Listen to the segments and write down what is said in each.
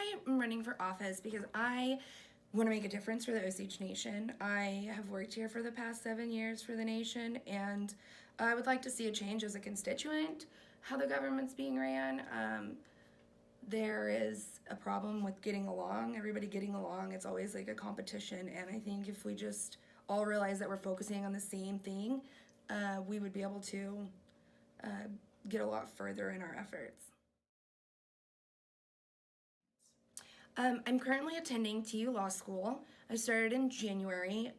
I am running for office because I want to make a difference for the Osage Nation. I have worked here for the past 7 years for the nation, and I would like to see a change as a constituent, how the government's being ran. There is a problem with getting along, everybody getting along. It's always like a competition, and I think if we just all realize that we're focusing on the same thing, we would be able to get a lot further in our efforts. I'm currently attending TU Law School. I started in January.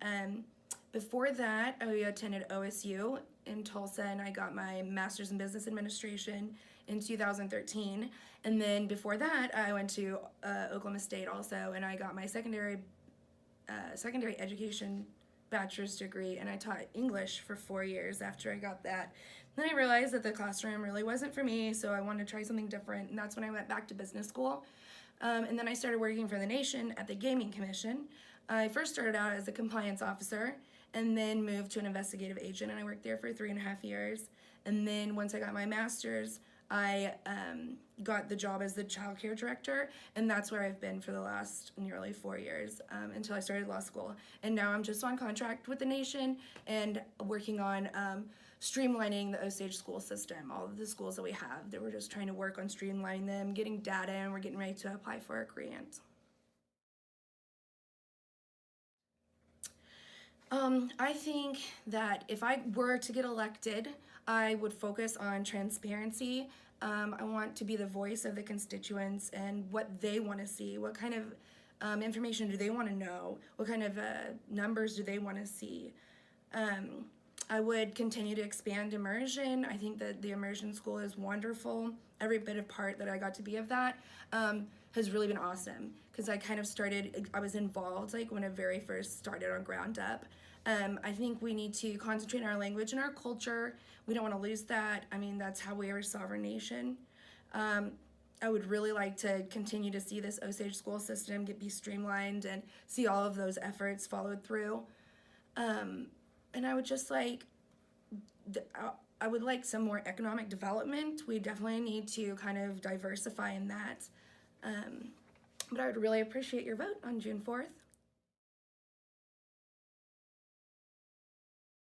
Before that, I attended OSU in Tulsa, and I got my Master's in Business Administration in 2013. And then before that, I went to Oklahoma State also, and I got my secondary education bachelor's degree, and I taught English for 4 years after I got that. Then I realized that the classroom really wasn't for me, so I wanted to try something different, and that's when I went back to business school. And then I started working for the nation at the Gaming Commission. I first started out as a compliance officer and then moved to an investigative agent, and I worked there for 3.5 years. And then once I got my master's, I got the job as the child care director, and that's where I've been for the last nearly 4 years until I started law school. And now I'm just on contract with the nation and working on streamlining the Osage school system. All of the schools that we have, that we're just trying to work on streamlining them, getting data, and we're getting ready to apply for a grant. I think that if I were to get elected, I would focus on transparency. I want to be the voice of the constituents and what they want to see. What kind of information do they want to know? What kind of numbers do they want to see? I would continue to expand immersion. I think that the immersion school is wonderful. Every bit of part that I got to be of that has really been awesome, because I kind of started, I was involved like when I very first started on ground up. I think we need to concentrate on our language and our culture. We don't want to lose that. I mean, that's how we are a sovereign nation. I would really like to continue to see this Osage school system be streamlined and see all of those efforts followed through. And I would just like, I would like some more economic development. We definitely need to kind of diversify in that. But I would really appreciate your vote on June 4th.